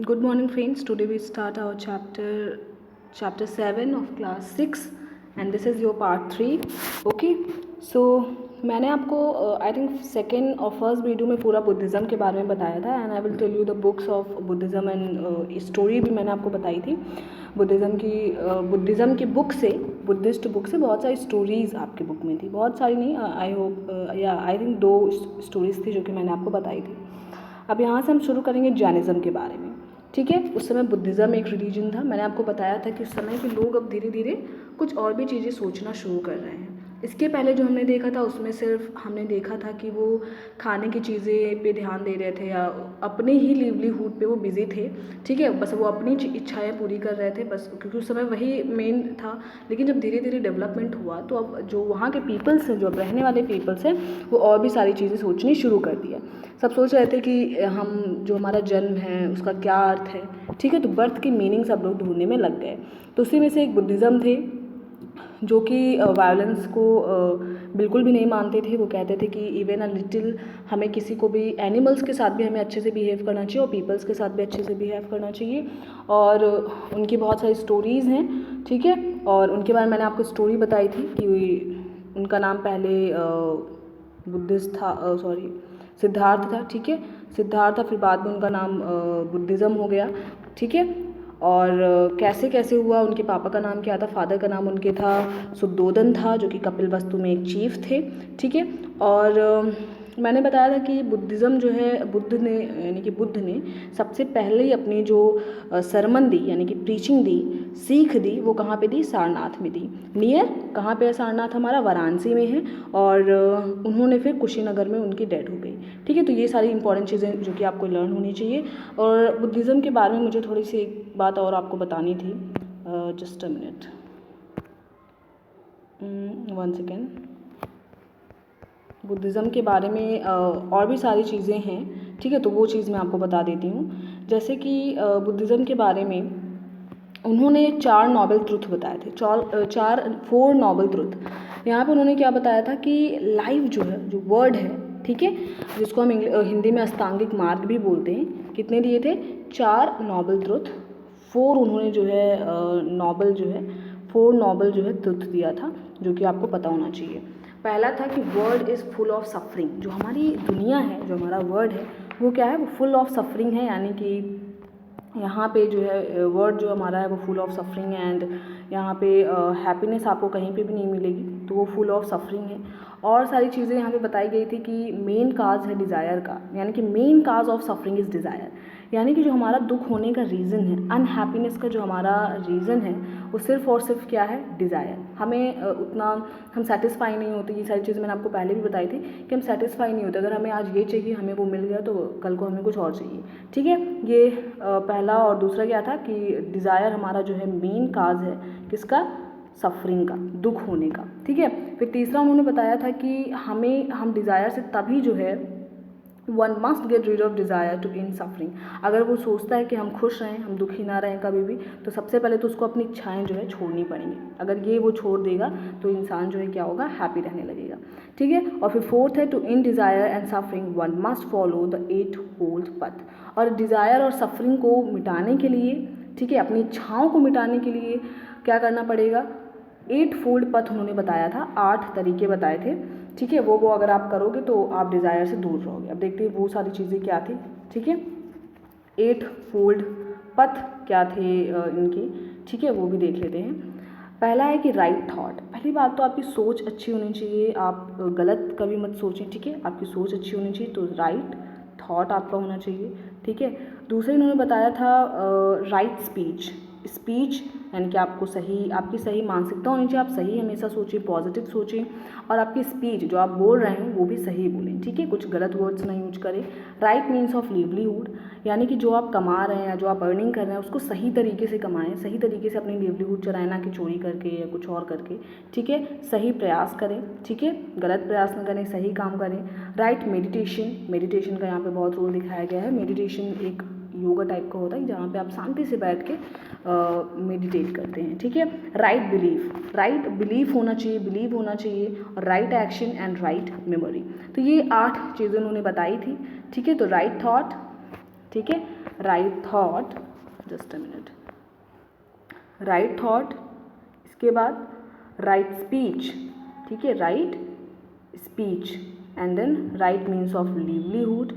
Good morning, friends. Today we start our chapter 7 of class 6, and this is your part 3. Okay, so मैंने आपको I think second और first video में पूरा Buddhism के बारे में बताया था, and I will tell you the books of Buddhism and story भी मैंने आपको बताई थी। बुद्धिज़्म की बुक से, बुद्धिस्ट बुक से बहुत सारी स्टोरीज़ आपकी बुक में थी, बहुत सारी नहीं, आई होप या आई थिंक 2 स्टोरीज़ थी जो कि मैंने आपको बताई थी। अब यहाँ से हम शुरू करेंगे जैनिज़्म के बारे में। ठीक है, उस समय बुद्धिज़्म एक रिलीजन था। मैंने आपको बताया था कि उस समय के लोग अब धीरे धीरे कुछ और भी चीज़ें सोचना शुरू कर रहे हैं। इसके पहले जो हमने देखा था उसमें सिर्फ हमने देखा था कि वो खाने की चीज़ें पे ध्यान दे रहे थे या अपने ही लिवलीहुड पे वो बिजी थे। ठीक है, बस वो अपनी इच्छाएं पूरी कर रहे थे बस, क्योंकि उस समय वही मेन था। लेकिन जब धीरे धीरे डेवलपमेंट हुआ तो अब जो वहाँ के पीपल्स हैं, जो अब रहने वाले पीपल्स हैं, वो और भी सारी चीज़ें सोचनी शुरू कर दिया। सब सोच रहे थे कि हम जो हमारा जन्म है उसका क्या अर्थ है। ठीक है, तो बर्थ की मीनिंग सब लोग ढूंढने में लग गए। तो उसी में से एक बुद्धिज़्म थे जो कि वायलेंस को बिल्कुल भी नहीं मानते थे। वो कहते थे कि इवन अ लिटिल हमें किसी को भी, एनिमल्स के साथ भी हमें अच्छे से बिहेव करना चाहिए और पीपल्स के साथ भी अच्छे से बिहेव करना चाहिए। और उनकी बहुत सारी स्टोरीज़ हैं। ठीक है, और उनके बारे में मैंने आपको स्टोरी बताई थी कि उनका नाम पहले बुद्धिस्ट था, सॉरी सिद्धार्थ था। ठीक है, सिद्धार्थ था, फिर बाद में उनका नाम बुद्धिज़्म हो गया। ठीक है, और कैसे कैसे हुआ, उनके पापा का नाम क्या था, फादर का नाम उनके था सुद्धोधन था, जो कि कपिलवस्तु में एक चीफ थे। ठीक है, और मैंने बताया था कि बुद्धिज़्म जो है, बुद्ध ने सबसे पहले ही अपनी जो सरमन दी, यानी कि प्रीचिंग दी, सीख दी, वो कहाँ पे दी, सारनाथ में दी। नियर कहाँ पे है सारनाथ, हमारा वाराणसी में है। और उन्होंने फिर कुशीनगर में उनकी डेथ हो गई। ठीक है, तो ये सारी इंपॉर्टेंट चीज़ें जो कि आपको लर्न होनी चाहिए। और बुद्धिज़्म के बारे में मुझे थोड़ी सी एक बात और आपको बतानी थी। Just a minute, 1 second. Buddhism के बारे में और भी सारी चीज़ें हैं। ठीक है, तो वो चीज़ मैं आपको बता देती हूँ। जैसे कि बुद्धिज़्म के बारे में उन्होंने 4 नोबल ट्रुथ बताए थे, 4 नोबल ट्रुथ। यहाँ पे उन्होंने क्या बताया था कि लाइफ जो है, जो वर्ड है, ठीक है, जिसको हम हिंदी में अष्टांगिक मार्ग भी बोलते हैं, कितने दिए थे, 4 नोबल ट्रुथ। 4 उन्होंने जो है नोबल जो है 4 नोबल जो है ट्रुथ दिया था, जो कि आपको पता होना चाहिए। पहला था कि world is full of suffering. जो हमारी दुनिया है, जो हमारा वर्ल्ड है, वो क्या है, वो फुल ऑफ सफरिंग है। यानी कि यहाँ पे जो है वर्ड जो हमारा है वो फुल ऑफ सफरिंग है, एंड यहाँ पे हैप्पीनेस आपको कहीं पे भी नहीं मिलेगी, तो वो फुल ऑफ सफरिंग है। और सारी चीज़ें यहाँ पे बताई गई थी कि मेन काज है डिज़ायर का, यानी कि main cause of suffering is desire. यानी कि जो हमारा दुख होने का रीज़न है, अनहैप्पीनेस का जो हमारा रीज़न है, वो सिर्फ और सिर्फ क्या है, डिज़ायर। हमें उतना हम सेटिस्फाई नहीं होते। ये सारी चीज़ें मैंने आपको पहले भी बताई थी कि हम सेटिस्फाई नहीं होते। अगर हमें आज ये चाहिए, हमें वो मिल गया, तो कल को हमें कुछ और चाहिए। ठीक है, ये पहला। और दूसरा क्या था कि डिज़ायर हमारा जो है मेन काज है किसका, सफरिंग का, दुख होने का। ठीक है, फिर तीसरा उन्होंने बताया था कि हम डिज़ायर से तभी जो है, one must get rid of desire to end suffering. अगर वो सोचता है कि हम खुश रहें, हम दुखी ना रहें कभी भी, तो सबसे पहले तो उसको अपनी इच्छाएं जो है छोड़नी पड़ेंगी। अगर ये वो छोड़ देगा तो इंसान जो है क्या होगा, हैप्पी रहने लगेगा। ठीक है, और फिर 4th है to end desire and suffering one must follow the 8 fold path. और डिज़ायर और सफरिंग को मिटाने के लिए, ठीक है, अपनी इच्छाओं को मिटाने के लिए क्या करना पड़ेगा, 8 फोल्ड पथ उन्होंने बताया था, 8 तरीके बताए थे। ठीक है, वो अगर आप करोगे तो आप डिज़ायर से दूर रहोगे। अब देखते हैं वो सारी चीज़ें क्या थी। ठीक है, 8 फोल्ड पथ क्या थे इनके, ठीक है, वो भी देख लेते हैं। पहला है कि राइट थॉट। पहली बात तो आपकी सोच अच्छी होनी चाहिए, आप गलत कभी मत सोचें। ठीक है, आपकी सोच अच्छी होनी चाहिए, तो राइट थॉट आपका होना चाहिए। ठीक है, दूसरे इन्होंने बताया था राइट स्पीच। स्पीच यानी कि आपकी सही मानसिकता होनी चाहिए, आप सही हमेशा सोचिए, पॉजिटिव सोचिए, और आपकी स्पीच जो आप बोल रहे हैं वो भी सही बोलें। ठीक है, कुछ गलत वर्ड्स ना यूज करें। राइट मीन्स ऑफ लिवलीहुड, यानी कि जो आप कमा रहे हैं या जो आप अर्निंग कर रहे हैं उसको सही तरीके से कमाएं, सही तरीके से अपनी लिवलीहुड चलाएं, ना कि चोरी करके या कुछ और करके। ठीक है, सही प्रयास करें। ठीक है, गलत प्रयास न करें, सही काम करें। राइट मेडिटेशन का यहाँ पे बहुत रोल दिखाया गया है। मेडिटेशन एक योगा टाइप का होता है जहाँ पे आप शांति से बैठ के मेडिटेट करते हैं। ठीक है, राइट बिलीफ होना चाहिए, और right action and write memory. तो ये 8 चीज़ें उन्होंने बताई थी। ठीक है, तो राइट थॉट, ठीक है, right thought, just a minute, right thought, इसके बाद राइट स्पीच, ठीक है, right speech, and then right means of livelihood,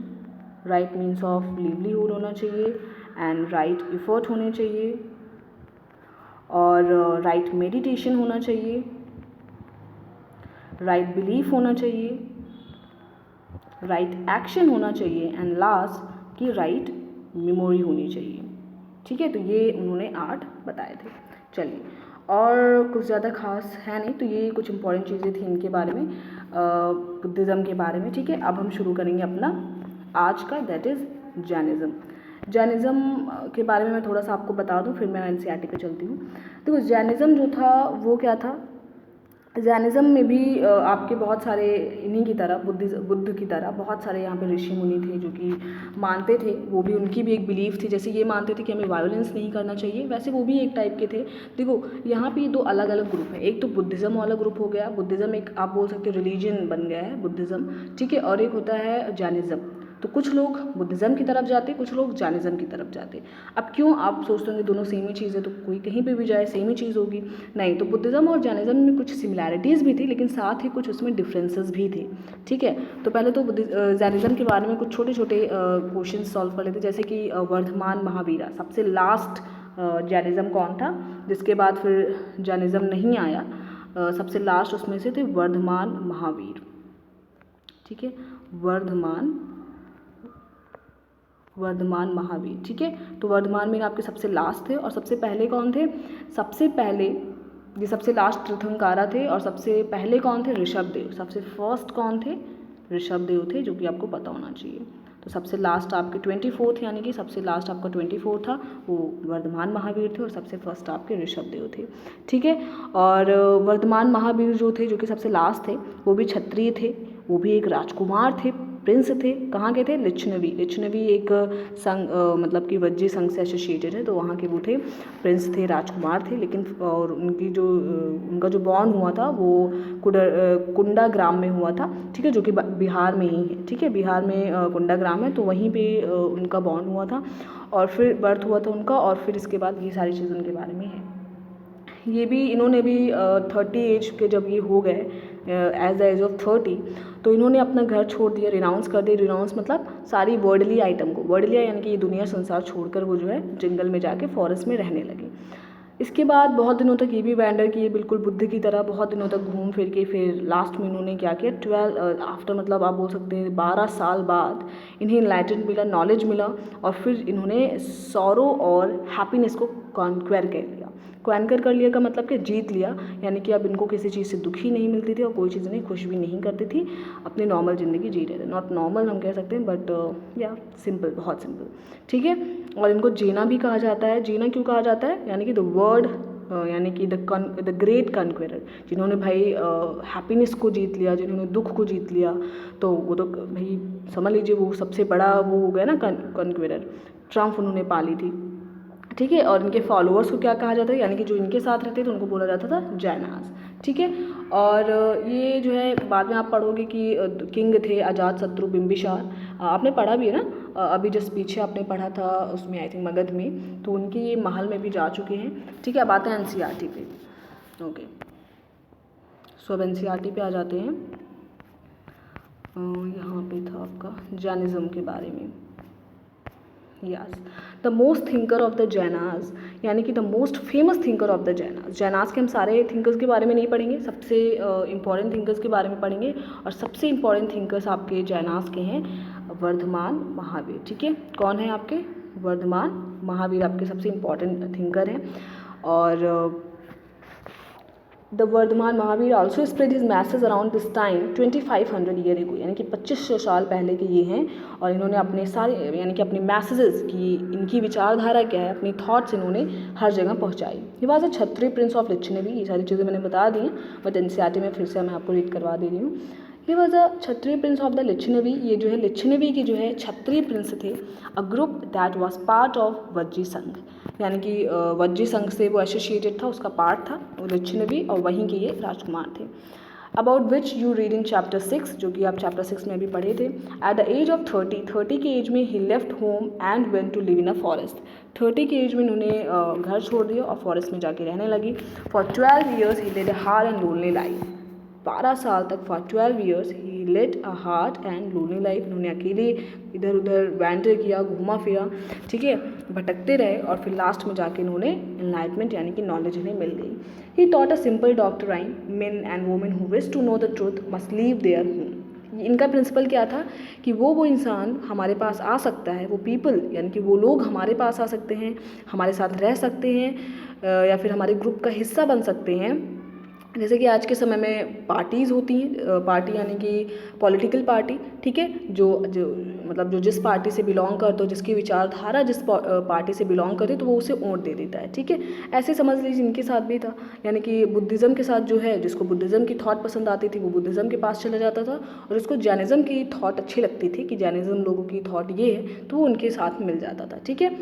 right means of livelihood होना चाहिए, एंड राइट एफर्ट होने चाहिए, और राइट मेडिटेशन होना चाहिए, राइट बिलीफ होना चाहिए, राइट एक्शन होना चाहिए, एंड लास्ट की राइट मेमोरी होनी चाहिए, ठीक है। तो ये उन्होंने 8 बताए थे। चलिए, और कुछ ज़्यादा खास है नहीं, तो ये कुछ इंपॉर्टेंट चीज़ें थी इनके बारे में, बुद्धिज़्म के बारे में, ठीक है। अब हम शुरू करेंगे अपना आज का, दैट इज़ जैनिज़्म। जैनिज़्म के बारे में मैं थोड़ा सा आपको बता दूं, फिर मैं एनसीईआरटी पे चलती हूँ। तो जैनिज़्म जो था वो क्या था, जैनिज़्म में भी आपके बहुत सारे इन्हीं की तरह बुद्ध की तरह बहुत सारे यहाँ पे ऋषि मुनि थे जो कि मानते थे, वो भी उनकी भी एक बिलीफ थी। जैसे ये मानते थे कि हमें वायलेंस नहीं करना चाहिए, वैसे वो भी एक टाइप के थे। देखो यहाँ पे 2 अलग अलग ग्रुप है, एक तो बुद्धिज़्म वाला ग्रुप हो गया, बुद्धिज़्म एक आप बोल सकते हो रिलीजन बन गया है बुद्धिज़्म, ठीक है, और एक होता है जैनिज़्म। तो कुछ लोग बुद्धिज़्म की तरफ जाते, कुछ लोग जैनिज़्म की तरफ जाते। अब क्यों आप सोचते होंगे दोनों सेम ही चीज़ है, तो कोई कहीं पे भी जाए सेम ही चीज़ होगी, नहीं। तो बुद्धिज़्म और जैनिज़्म में कुछ सिमिलैरिटीज़ भी थी, लेकिन साथ ही कुछ उसमें डिफरेंसेस भी थे, ठीक है। तो पहले तो जैनिज़्म के बारे में कुछ छोटे छोटे क्वेश्चन सॉल्व कर लेते, जैसे कि वर्धमान महावीरा सबसे लास्ट जैनिज़्म कौन था, जिसके बाद फिर जैनिज़्म नहीं आया, सबसे लास्ट उसमें से थे वर्धमान महावीर, ठीक है, वर्धमान महावीर, ठीक है। तो वर्धमान में आपके सबसे लास्ट थे, और सबसे पहले कौन थे, सबसे पहले ये सबसे लास्ट तीर्थंकारा थे, और सबसे पहले कौन थे, ऋषभदेव। सबसे फर्स्ट कौन थे, ऋषभदेव थे, जो कि आपको पता होना चाहिए। तो सबसे लास्ट आपके 24 यानी कि सबसे लास्ट आपका 24 था, वो वर्धमान महावीर थे, और सबसे फर्स्ट आपके ऋषभदेव थे, ठीक है। और वर्धमान महावीर जो थे, जो कि सबसे लास्ट थे, वो भी क्षत्रिय थे, वो भी एक राजकुमार थे, प्रिंस थे। कहाँ के थे, लिच्छवी। लिच्छवी एक संघ मतलब कि वज्जी संघ से एसोसिएटेड है, तो वहाँ के वो थे, प्रिंस थे, राजकुमार थे। लेकिन और उनकी जो उनका जो बॉर्न हुआ था वो कुंडा ग्राम में हुआ था, ठीक है, जो कि बिहार में ही है, ठीक है, बिहार में कुंडा ग्राम है, तो वहीं पे उनका बॉर्न हुआ था, और फिर बर्थ हुआ था उनका, और फिर इसके बाद ये सारी चीज़ उनके बारे में है। ये भी इन्होंने भी 30 एज के जब ये हो गए, एज द एज ऑफ 30, तो इन्होंने अपना घर छोड़ दिया, रिनाउंस कर दिया। रिनाउंस मतलब सारी वर्ल्डली आइटम को, वर्ल्डली यानी कि ये दुनिया संसार छोड़कर वो जो है जंगल में जाके फॉरेस्ट में रहने लगे। इसके बाद बहुत दिनों तक ये भी वैंडर किए, बिल्कुल बुद्ध की तरह बहुत दिनों तक घूम फिर के, फिर लास्ट में इन्होंने क्या किया, 12 आफ्टर मतलब आप बोल सकते हैं 12 साल बाद इन्हें इनलाइटन मिला, नॉलेज मिला, और फिर इन्होंने सौरो और हैप्पीनेस को कॉन्क्वेर कर लिया। क्वेंकर कर लिया का मतलब कि जीत लिया, यानी कि अब इनको किसी चीज़ से दुखी नहीं मिलती थी, और कोई चीज़ नहीं खुश भी नहीं करती थी, अपनी नॉर्मल ज़िंदगी जी रहे थे। नॉट नॉर्मल हम कह सकते हैं, बट या सिंपल, बहुत सिंपल, ठीक है। और इनको जीना भी कहा जाता है। जीना क्यों कहा जाता है, यानी कि द वर्ड, यानी कि द ग्रेट कॉन्क्वेरर, जिन्होंने भाई हैप्पीनेस को जीत लिया, जिन्होंने दुख को जीत लिया, तो वो तो भाई समझ लीजिए वो सबसे बड़ा वो हो गया ना कॉन्क्वेरर, ट्रम्फ उन्होंने पाली थी, ठीक है। और इनके फॉलोअर्स को क्या कहा जाता है, यानी कि जो इनके साथ रहते थे उनको बोला जाता था जैनास, ठीक है। और ये जो है बाद में आप पढ़ोगे कि किंग थे अजात शत्रु बिंबिसार, आपने पढ़ा भी है ना, अभी जस्ट पीछे आपने पढ़ा था उसमें, आई थिंक मगध में, तो उनके ये महल में भी जा चुके हैं, ठीक है। अब आते हैं एनसीईआरटी पे, ओके। सो अब एनसीईआरटी पे आ जाते हैं। यहाँ पे था आपका जैनिज़्म के बारे में। Yes, the most thinker of the Jainas, यानी कि the most famous thinker of the Jainas. Jainas के हम सारे थिंकर्स के बारे में नहीं पढ़ेंगे, सबसे इंपॉर्टेंट थिंकर्स के बारे में पढ़ेंगे, और सबसे इंपॉर्टेंट थिंकर्स आपके जैनास के हैं वर्धमान महावीर, ठीक है। कौन है आपके, वर्धमान महावीर आपके सबसे इंपॉर्टेंट थिंकर हैं। और the Vardhaman Mahavir also spread his message around this time 2500 year ago, यानी कि 2500 साल पहले के ये हैं, और इन्होंने अपने सारे यानी कि अपने मैसेजेस की, इनकी विचारधारा क्या है, अपनी थॉट्स इन्होंने हर जगह पहुंचाई। He was a Kshatriya prince of Lichchhavi, ये सारी चीज़ें मैंने बता दी हैं, बट एनसीईआरटी में फिर से मैं आपको रीड करवा दे रही हूँ। He was a Kshatriya prince of the Lichchhavi, ये जो है लिच्छवी की जो है क्षत्रिय प्रिंस थे। A group that was part of Vajji संघ, यानी कि वज्जी संघ से वो एसोसिएटेड था, उसका पार्ट था वो लिच्छवी, और वहीं के ये राजकुमार थे। About which you read in chapter 6, जो कि आप चैप्टर 6 में भी पढ़े थे। एट द एज ऑफ 30 के एज में ही left home and went to live in a forest. 30 के एज में उन्होंने घर छोड़ दिया और फॉरेस्ट में जाके रहने लगी। For 12 years he led a hard and lonely life. 12 साल तक, for 12 years he led a hard and lonely life, उन्होंने अकेले इधर उधर वैंडर किया, घूमा फिरा, ठीक है, भटकते रहे और फिर लास्ट में जाके उन्होंने एनलाइटमेंट यानी कि नॉलेज इन्हें मिल गई। He taught a simple doctrine, men and women who wish to know the truth must leave their home. इनका प्रिंसिपल क्या था कि वो इंसान हमारे पास आ सकता है, वो पीपल यानी कि वो लोग हमारे पास आ सकते हैं, हमारे साथ रह सकते हैं या फिर हमारे ग्रुप का हिस्सा बन सकते हैं। जैसे कि आज के समय में पार्टीज़ होती हैं, पार्टी यानी कि पॉलिटिकल पार्टी, ठीक है, जो मतलब जो जिस पार्टी से बिलोंग करते हो, जिसकी विचारधारा जिस पार्टी से बिलोंग करती तो वो उसे वोट दे देता है, ठीक है। ऐसे समझ लीजिए इनके साथ भी था, यानी कि बुद्धिज़्म के साथ जो है, जिसको बुद्धिज़्म की थॉट पसंद आती थी वो बुद्धिज़्म के पास चला जाता था, और उसको जैनिज़्म की थॉट अच्छी लगती थी कि जैनिज़्म लोगों की थॉट ये है तो वो उनके साथ मिल जाता था, ठीक है।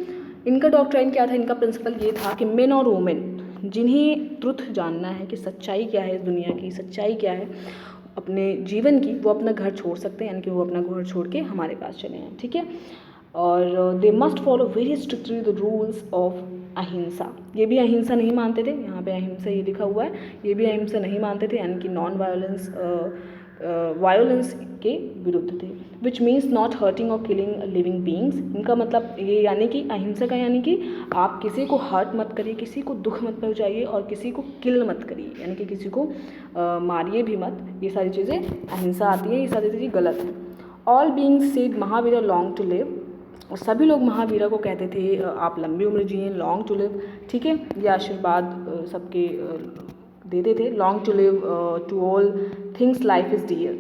इनका डॉक्ट्राइन क्या था, इनका प्रिंसिपल ये था कि मेन और वुमेन जिन्हें ट्रुथ जानना है कि सच्चाई क्या है, इस दुनिया की सच्चाई क्या है अपने जीवन की, वो अपना घर छोड़ सकते हैं, यानी कि वो अपना घर छोड़ के हमारे पास चले हैं, ठीक है। और they must follow very strictly the rules of अहिंसा। ये भी अहिंसा नहीं मानते थे, यहाँ पे अहिंसा ये लिखा हुआ है, ये भी अहिंसा नहीं मानते थे, यानी कि नॉन वायलेंस के विरुद्ध थे। विच मीन्स नॉट हर्टिंग और किलिंग लिविंग बींग्स। इनका मतलब ये यानी कि अहिंसा का यानी कि आप किसी को हर्ट मत करिए, किसी को दुख मत पहुंचाइए और किसी को किल मत करिए, यानी कि किसी को मारिए भी मत। ये सारी चीज़ें अहिंसा आती है, ये सारी चीज़ें गलत हैं। All beings said Mahavira long to live, और सभी लोग महावीरा को कहते थे आप लंबी उम्र जिए, लॉन्ग टू लिव, ठीक है, ये आशीर्वाद सबके देते थे। Long to live to all things life is dear,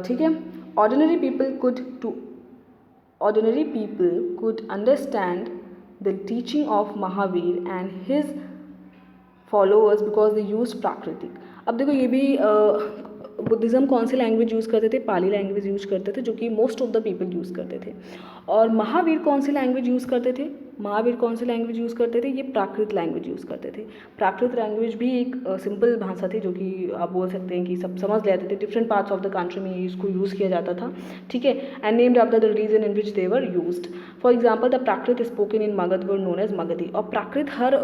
ठीक है। Ordinary people could understand the teaching of Mahavira and his followers because they use प्राकृतिक। अब देखो ये भी बुद्धिज़्म कौन सी लैंग्वेज यूज़ करते थे, पाली लैंग्वेज यूज़ करते थे, जो कि most of the people use करते थे। और महावीर कौन सी लैंग्वेज यूज़ करते थे, महावीर कौन सी लैंग्वेज यूज़ करते थे, ये प्राकृत लैंग्वेज यूज़ करते थे। प्राकृत लैंग्वेज भी एक सिंपल भाषा थी, जो कि आप बोल सकते हैं कि सब समझ लेते थे। Different parts of the country में इसको यूज़ किया जाता था, ठीक है। And named after the region in which they were used. For example the Prakrit spoken in Magadha were known as Magadhi. और प्राकृत हर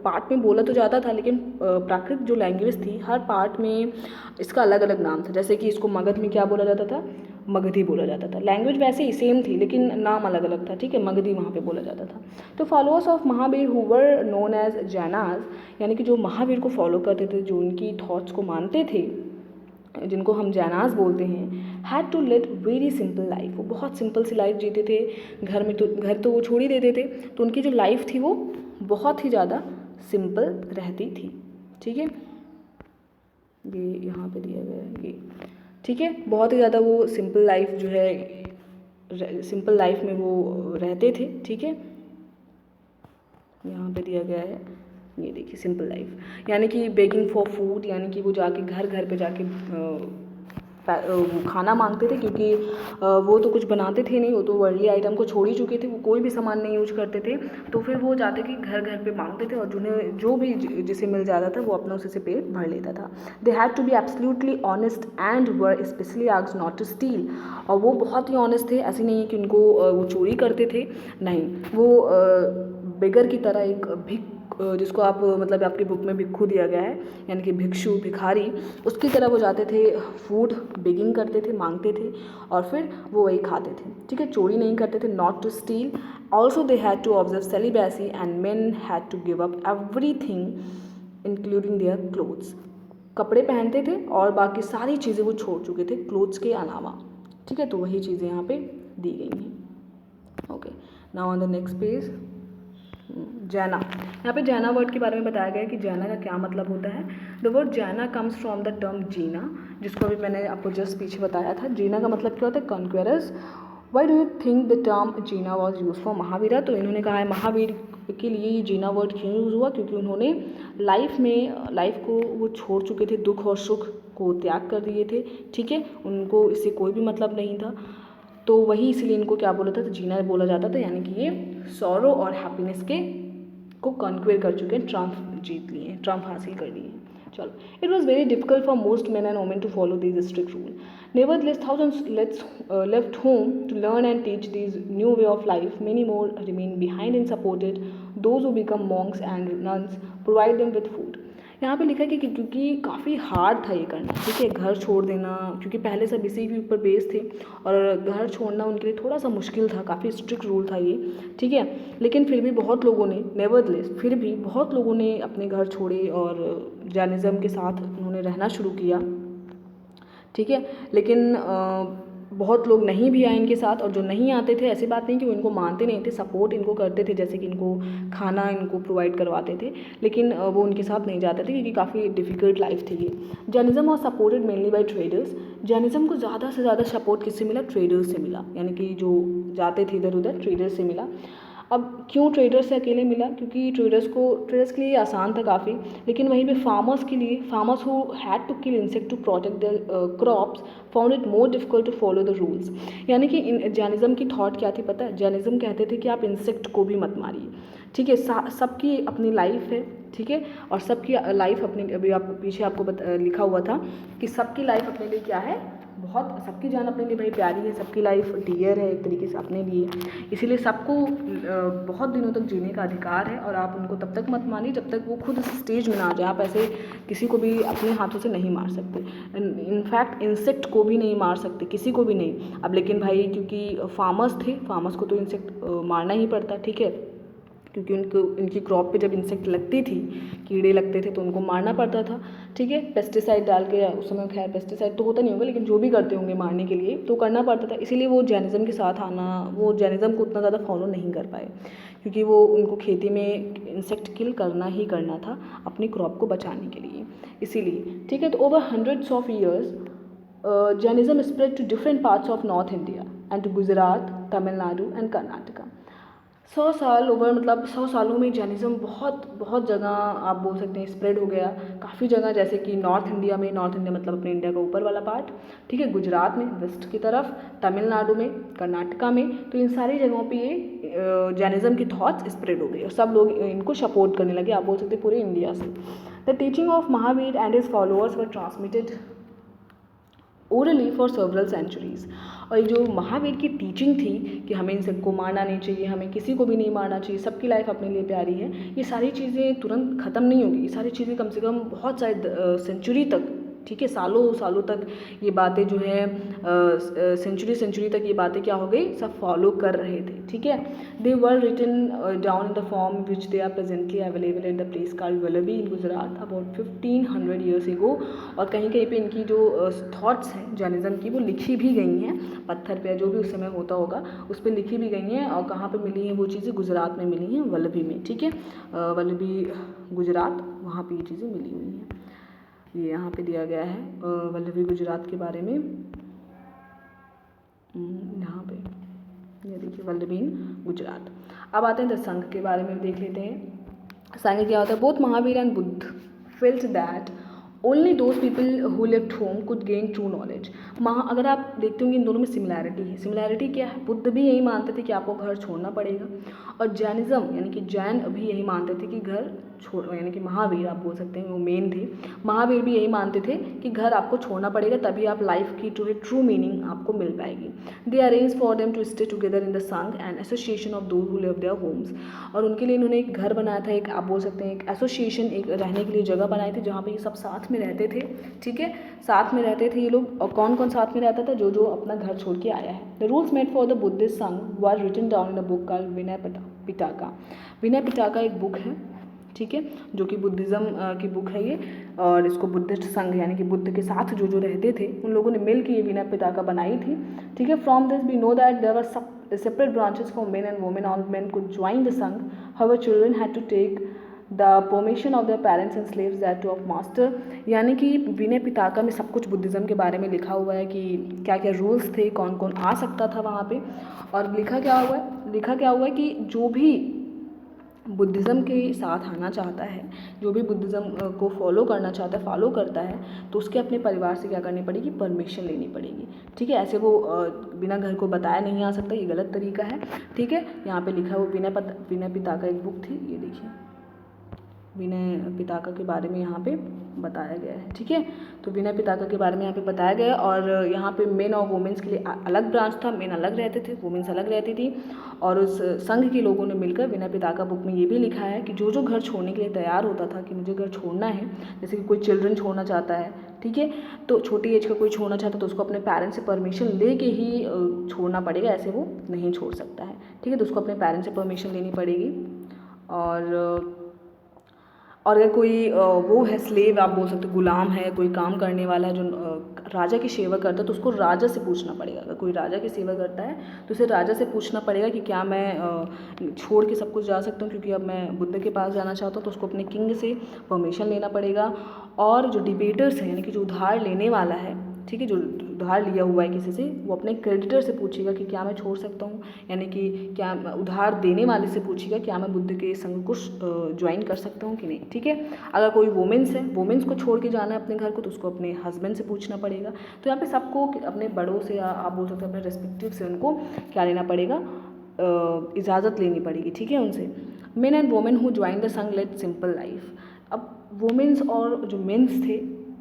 पार्ट में बोला तो जाता था, लेकिन प्राकृत जो लैंग्वेज थी हर पार्ट में इसका अलग अलग नाम था। जैसे कि इसको मगध में क्या बोला जाता था, मगधी बोला जाता था। लैंग्वेज वैसे ही सेम थी लेकिन नाम अलग अलग था, ठीक है, मगधी वहाँ पे बोला जाता था। तो followers of Mahavir who were known as Jainas, यानी कि जो महावीर को फॉलो करते थे, जो उनकी थॉट्स को मानते थे, जिनको हम जैनाज बोलते हैं, had to live very simple life. वो बहुत सिंपल सी लाइफ जीते थे। घर तो वो छोड़ ही देते थे, तो उनकी जो लाइफ थी वो बहुत ही ज़्यादा सिंपल रहती थी, ठीक है। ये यहाँ पे दिया गया है ये, ठीक है। बहुत ही ज़्यादा वो सिंपल लाइफ जो है, सिंपल लाइफ में वो रहते थे, ठीक है। यहाँ पे दिया गया है, ये देखिए सिंपल लाइफ, यानी कि बेगिंग फॉर फूड, यानी कि वो जाके घर घर पे जाके खाना मांगते थे, क्योंकि वो तो कुछ बनाते थे नहीं, वो तो वर्ल्डली आइटम को छोड़ ही चुके थे, वो कोई भी सामान नहीं यूज करते थे। तो फिर वो जाते कि घर घर पे मांगते थे और जिन्हें जो भी जिसे मिल जाता था वो अपना उसी से पेट भर लेता था। They had to be absolutely honest and were especially asked not to steal. और वो बहुत ही ऑनेस्ट थे, ऐसे नहीं है कि उनको वो चोरी करते थे, नहीं, वो बेगर की तरह एक जिसको आप मतलब आपकी बुक में भिक्खू दिया गया है, यानी कि भिक्षु, भिखारी, उसकी तरह वो जाते थे, फूड बेगिंग करते थे, मांगते थे और फिर वो वही खाते थे, ठीक है, चोरी नहीं करते थे, not to steal. Also they had to observe celibacy and men had to give up everything including their clothes. कपड़े पहनते थे और बाकी सारी चीज़ें वो छोड़ चुके थे क्लोथ्स के अलावा, ठीक है। तो वही चीज़ें यहाँ पे दी गई हैं। Okay, now on the next page, जैना। यहाँ पे जैना वर्ड के बारे में बताया गया है कि जैना का क्या मतलब होता है। द वर्ड जैना कम्स फ्रॉम द टर्म जीना, जिसको अभी मैंने आपको जस्ट पीछे बताया था। जीना का मतलब क्या होता है, conquerors. Why do you think the term Jina was use for Mahavira. तो इन्होंने कहा है महावीर के लिए ये जीना वर्ड क्यों यूज़ हुआ, क्योंकि उन्होंने लाइफ को वो छोड़ चुके थे, दुख और सुख को त्याग कर दिए थे, ठीक है, उनको इससे कोई भी मतलब नहीं था। तो वही इसलिए इनको क्या बोला था, तो जीना बोला जाता था, यानी कि ये सॉरो और हैप्पीनेस को कॉन्क्वेयर कर चुके हैं, ट्रम्प जीत लिए हैं, ट्रम्प हासिल कर लिए हैं, चलो, it was very difficult for most men and women to follow these strict rules. Nevertheless, thousands left home to learn and teach these new way of life. Many more remain behind and supported those who become monks and nuns, provide them with food. यहाँ पे लिखा है कि क्योंकि काफ़ी hard था ये करना, ठीक है, घर छोड़ देना, क्योंकि पहले सब इसी के ऊपर बेस थे और घर छोड़ना उनके लिए थोड़ा सा मुश्किल था, काफ़ी स्ट्रिक्ट रूल था ये, ठीक है। लेकिन फिर भी बहुत लोगों ने, नेवरदलेस, फिर भी बहुत लोगों ने अपने घर छोड़े और जैनिज़्म के साथ उन्होंने रहना शुरू किया, ठीक है। लेकिन बहुत लोग नहीं भी आए इनके साथ, और जो नहीं आते थे, ऐसी बात नहीं कि वो इनको मानते नहीं थे, सपोर्ट इनको करते थे, जैसे कि इनको खाना इनको प्रोवाइड करवाते थे, लेकिन वो उनके साथ नहीं जाते थे क्योंकि काफ़ी डिफ़िकल्ट लाइफ थी ये। Jainism was supported mainly by traders. Jainism को ज़्यादा से ज़्यादा सपोर्ट किससे मिला? ट्रेडर्स से मिला, यानी कि जो जाते थे इधर उधर, ट्रेडर्स से मिला। अब क्यों ट्रेडर्स से अकेले मिला? क्योंकि ट्रेडर्स के लिए आसान था काफ़ी, लेकिन वहीं पे फार्मर्स के लिए, farmers who had to kill insect to protect their crops found it more difficult to follow the rules. यानी कि जैनिज़्म की थॉट क्या थी पता है? जैनिज़्म कहते थे कि आप इंसेक्ट को भी मत मारिए, ठीक है। सबकी अपनी लाइफ है, ठीक है, और सबकी लाइफ अपनी, अभी आपको पीछे आपको लिखा हुआ था कि सबकी लाइफ अपने लिए क्या है, बहुत, सबकी जान अपने लिए भाई प्यारी है, सबकी लाइफ डियर है एक तरीके से अपने लिए, इसीलिए सबको बहुत दिनों तक जीने का अधिकार है, और आप उनको तब तक मत मानिए जब तक वो खुद इस स्टेज में ना आ जाए। आप ऐसे किसी को भी अपने हाथों से नहीं मार सकते, इनफैक्ट इंसेक्ट को भी नहीं मार सकते, किसी को भी नहीं। अब लेकिन भाई क्योंकि फार्मर्स थे, फार्मर्स को तो इंसेक्ट मारना ही पड़ता, ठीक है, क्योंकि इनकी क्रॉप पे जब इंसेक्ट लगती थी, कीड़े लगते थे, तो उनको मारना पड़ता था, ठीक है। पेस्टिसाइड डाल के, उस समय खैर पेस्टिसाइड तो होता नहीं होगा, लेकिन जो भी करते होंगे मारने के लिए तो करना पड़ता था। इसीलिए वो जैनिज़्म के साथ आना, वो जैनिज़्म को उतना ज़्यादा फॉलो नहीं कर पाए, क्योंकि वो उनको खेती में इंसेक्ट किल करना ही करना था अपनी क्रॉप को बचाने के लिए, इसीलिए, ठीक है। तो over hundreds of years Jainism spread to different parts of north India and to Gujarat, Tamil Nadu and Karnataka. 100 साल ओवर, मतलब 100 सालों में जैनिज़्म बहुत जगह आप बोल सकते हैं स्प्रेड हो गया, काफ़ी जगह, जैसे कि नॉर्थ इंडिया में, नॉर्थ इंडिया मतलब अपने इंडिया का ऊपर वाला पार्ट, ठीक है, गुजरात में वेस्ट की तरफ, तमिलनाडु में, कर्नाटका में, तो इन सारी जगहों पे ये जैनिज़्म की थॉट्स स्प्रेड हो गई और सब लोग इनको सपोर्ट करने लगे, आप बोल सकते हैं पूरे इंडिया से। The teaching of Mahavira and his followers were transmitted orally for several centuries. और जो महावीर की टीचिंग थी कि हमें इन सबको मारना नहीं चाहिए, हमें किसी को भी नहीं मारना चाहिए, सबकी लाइफ अपने लिए प्यारी है, ये सारी चीज़ें तुरंत ख़त्म नहीं होगी, ये सारी चीज़ें कम से कम बहुत सारे सेंचुरी तक, ठीक है, सालों सालों तक ये बातें जो है, सेंचुरी तक ये बातें क्या हो गई, सब फॉलो कर रहे थे, ठीक है। They were written down in the form which they are presently available in the place called Vallabhi in Gujarat about 1500 years ago. और कहीं कहीं पे इनकी जो थॉट्स हैं जैनिज़्म की, वो लिखी भी गई हैं पत्थर पे, जो भी उस समय होता होगा उस पर लिखी भी गई हैं। और कहाँ पे मिली हैं वो चीज़ें? गुजरात में मिली हैं, वल्लभी में, ठीक है, वल्लभी गुजरात, वहाँ पे ये चीज़ें मिली हुई हैं। ये यहाँ पे दिया गया है वल्लभी गुजरात के बारे में, यहाँ पे ये देखिए वल्लभी गुजरात। अब आते हैं संघ के बारे में देख लेते हैं। संघ क्या होता है? Both Mahavir and Buddha felt that only those people who left home could gain true knowledge. अगर आप देखते होंगे इन दोनों में सिमिलैरिटी है। सिमिलैरिटी क्या है? बुद्ध भी यही मानते थे कि आपको घर छोड़ना पड़ेगा, और जैनिज़्म यानी कि जैन भी यही मानते थे कि घर छोड़, यानी कि महावीर आप बोल सकते हैं वो मेन थे, महावीर भी यही मानते थे कि घर आपको छोड़ना पड़ेगा, तभी आप लाइफ की जो है ट्रू मीनिंग आपको मिल पाएगी। They arrange for them to stay together in the sangha and association of those who live their homes. और उनके लिए इन्होंने एक घर बनाया था, एक आप बोल सकते हैं एक एसोसिएशन, एक रहने के लिए जगह बनाई थी जहाँ पे ये सब साथ में रहते थे, ठीक है, साथ में रहते थे ये लोग। और कौन कौन साथ में रहता था? जो जो अपना घर छोड़ के आया है। The rules made for the Buddhist sangha were written down in a book called Vinaya Pitaka. Vinaya Pitaka एक बुक है, ठीक है, जो कि बुद्धिज़्म की बुक है ये, और इसको बुद्धिस्ट संघ यानी कि बुद्ध के साथ जो जो रहते थे उन लोगों ने मिल के ये विनय पिटका बनाई थी, ठीक है। From this we know that there were separate branches for men and women. All men could join the sangha, however children had to take the permission of their parents and slaves that too of master. यानी कि विनय पिटका में सब कुछ Buddhism के बारे में लिखा हुआ है कि क्या क्या रूल्स थे, कौन कौन आ सकता था वहाँ पे। और लिखा क्या हुआ है कि जो भी बुद्धिज़्म के साथ आना चाहता है, जो भी बुद्धिज़्म को फॉलो करना चाहता है, फॉलो करता है, तो उसके अपने परिवार से क्या करनी पड़ेगी? परमिशन लेनी पड़ेगी, ठीक है। ऐसे वो बिना घर को बताया नहीं आ सकता, ये गलत तरीका है, ठीक है। यहाँ पे लिखा है वो विनय पिटका एक बुक थी, ये देखिए विनय पिताका के बारे में यहाँ पे बताया गया है। ठीक है, तो विनय पिताका के बारे में यहाँ पे बताया गया है। और यहाँ पे मेन और वुमेन्स के लिए अलग ब्रांच था, मेन अलग रहते थे, वुमेन्स अलग रहती थी। और उस संघ के लोगों ने मिलकर विनय पिताका बुक में ये भी लिखा है कि जो घर छोड़ने के लिए तैयार होता था कि मुझे घर छोड़ना है, जैसे कि कोई चिल्ड्रन छोड़ना चाहता है, ठीक है, तो छोटी एज का कोई छोड़ना चाहता है तो उसको अपने पेरेंट्स से परमिशन लेके ही छोड़ना पड़ेगा, ऐसे वो नहीं छोड़ सकता है। ठीक है, तो उसको अपने पेरेंट्स से परमिशन लेनी पड़ेगी। और अगर कोई वो है स्लेव, आप बोल सकते हो गुलाम है, कोई काम करने वाला है जो राजा की सेवा करता है, तो उसको राजा से पूछना पड़ेगा। अगर कोई राजा की सेवा करता है तो उसे राजा से पूछना पड़ेगा कि क्या मैं छोड़ के सब कुछ जा सकता हूँ, क्योंकि अब मैं बुद्ध के पास जाना चाहता हूँ, तो उसको अपने किंग से परमिशन लेना पड़ेगा। और जो डिबेटर्स हैं, यानी कि जो उधार लेने वाला है, ठीक है, जो उधार लिया हुआ है किसी से, वो अपने क्रेडिटर से पूछेगा कि क्या मैं छोड़ सकता हूँ, यानी कि क्या उधार देने वाले से पूछेगा क्या मैं बुद्ध के संघ को ज्वाइन कर सकता हूँ कि नहीं। ठीक है, अगर कोई वुमेन्स है, वुमेन्स को छोड़ के जाना है अपने घर को, तो उसको अपने हस्बैंड से पूछना पड़ेगा। तो यहाँ पे सबको अपने बड़ों से, या आप बोल सकते हैं अपने रेस्पेक्टिव से, उनको क्या लेना पड़ेगा, इजाज़त लेनी पड़ेगी। ठीक है, उनसे। Main and women who join the संघ लेड सिंपल लाइफ। अब वुमेन्स और जो मेन्स थे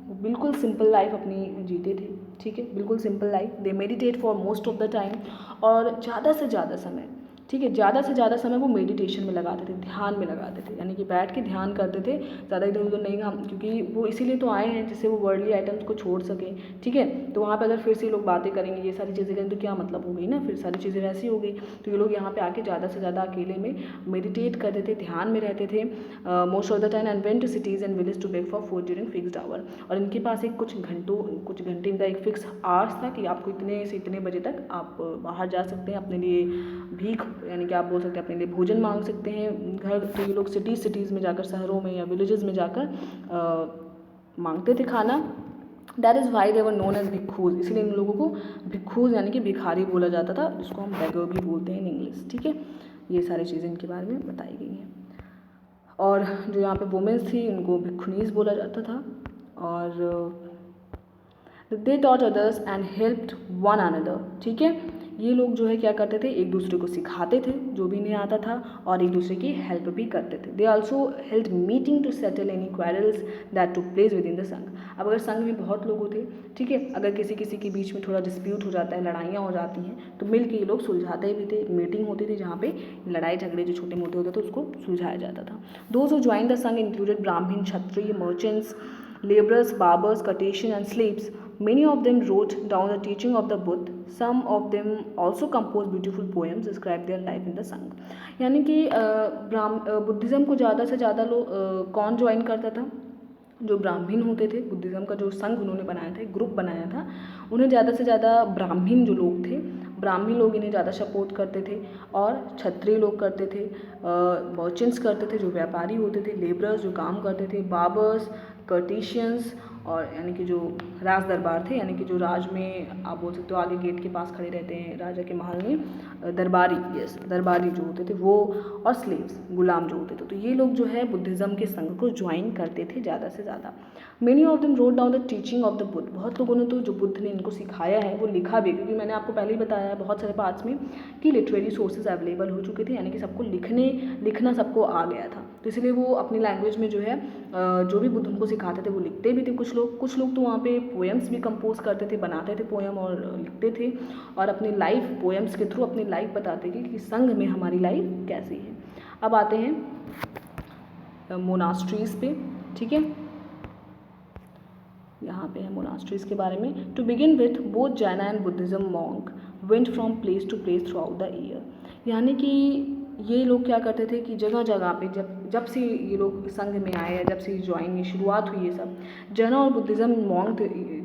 वो बिल्कुल सिंपल लाइफ अपनी जीते थे। ठीक है, बिल्कुल simple life. They meditate for most of the time, और ज़्यादा से ज़्यादा समय, ठीक है, ज़्यादा से ज़्यादा समय वो मेडिटेशन में लगाते थे, ध्यान में लगाते थे, यानी कि बैठ के ध्यान करते थे, ज़्यादा इधर उधर नहीं, हम क्योंकि वो इसीलिए तो आए हैं जिससे वो वर्ल्डली आइटम्स को छोड़ सकें। ठीक है, तो वहाँ पे अगर फिर से लोग बातें करेंगे, ये सारी चीज़ें करेंगे, तो क्या मतलब हो गई ना, फिर सारी चीज़ें वैसी हो गई। तो ये लोग यहाँ पे आके ज़्यादा से ज़्यादा अकेले में मेडिटेट करते थे, ध्यान में रहते थे most of the time, and went to cities and village to beg for food during fixed hour. और इनके पास एक कुछ घंटे इनका एक फिक्स आवर्स था कि आपको इतने से इतने बजे तक आप बाहर जा सकते हैं, अपने लिए भीख, यानी कि आप बोल सकते हैं अपने लिए भोजन मांग सकते हैं घर। तो ये लोग सिटीज़ में जाकर, शहरों में या विलेजेस में जाकर मांगते थे खाना। That is why they were known as bhikkhus, इसलिए इन लोगों को भिक्खूज यानी कि भिखारी बोला जाता था, जिसको हम बेगर भी बोलते हैं इन इंग्लिश। ठीक है, ये सारी चीज़ें इनके बारे में बताई गई हैं। और जो यहाँ पे वुमेन्स थी उनको भिक्खुनीज बोला जाता था। और they taught others and helped one another. ठीक है, ये लोग जो है क्या करते थे, एक दूसरे को सिखाते थे जो भी नहीं आता था, और एक दूसरे की हेल्प भी करते थे। They also held meeting to settle any quarrels that took place within the sangha. अब अगर संघ में बहुत लोग होते, ठीक है, अगर किसी के बीच में थोड़ा डिस्प्यूट हो जाता है, लड़ाइयाँ हो जाती हैं, तो मिल के ये लोग सुलझाते भी थे। मीटिंग होती थी जहाँ पे लड़ाई झगड़े जो छोटे मोटे होते थे उसको सुलझाया जाता था। दोज हु ज्वाइन द संघ इंक्लूडेड ब्राह्मण, क्षत्रिय, merchants, laborers, barbers, Cartesian and slaves. Many of them wrote down the teaching of the Buddha. Some of them also composed beautiful poems describe their life in the संघ। यानी कि Buddhism को ज़्यादा से ज़्यादा लोग कौन ज्वाइन करता था, जो ब्राह्मण होते थे। बुद्धिज़्म का जो संघ उन्होंने बनाया था, ग्रुप बनाया था, उन्हें ज़्यादा से ज़्यादा ब्राह्मण जो लोग थे, ब्राह्मण लोग इन्हें ज़्यादा सपोर्ट करते थे, और क्षत्रिय लोग करते थे, मर्चेंट्स करते थे जो व्यापारी होते थे, लेबरर्स जो काम करते थे, बार्बर्स, कर्टिशियंस, और यानी कि जो राज दरबार थे, यानी कि जो राज में आप बोल सकते हो आगे गेट के पास खड़े रहते हैं राजा के महल में, दरबारी, यस, दरबारी जो होते थे वो, और स्लेव्स, गुलाम जो होते थे। तो ये लोग जो है बुद्धिज़्म के संघ को ज्वाइन करते थे ज़्यादा से ज़्यादा। Many of them wrote down the teaching of the Buddha. बहुत लोगों ने तो जो बुद्ध ने इनको सिखाया है वो लिखा भी, क्योंकि मैंने आपको पहले ही बताया है बहुत सारे पार्ट्स में कि लिटरेरी सोर्सेज अवेलेबल हो चुके थे, यानी कि सबको लिखना सबको आ गया था, तो इसलिए वो अपनी लैंग्वेज में जो है जो भी बुद्ध उनको सिखाते थे वो लिखते भी थे। कुछ लोग तो वहाँ पे पोएम्स भी कंपोज करते थे, बनाते थे पोएम और लिखते थे, और अपनी लाइफ पोएम्स के थ्रू अपनी लाइफ बताते थे कि संघ में हमारी लाइफ कैसी है। अब आते हैं मोनास्ट्रीज़ पे। ठीक है, यहाँ पे है मोनास्ट्रीज के बारे में। To begin with both Jain and Buddhism monk went from place to place throughout the year. यानी कि ये लोग क्या करते थे कि जगह जगह पे जब से ये लोग संघ में आए, जब से ज्वाइन की शुरुआत हुई, ये सब जैन और बुद्धिज़्म मॉन्क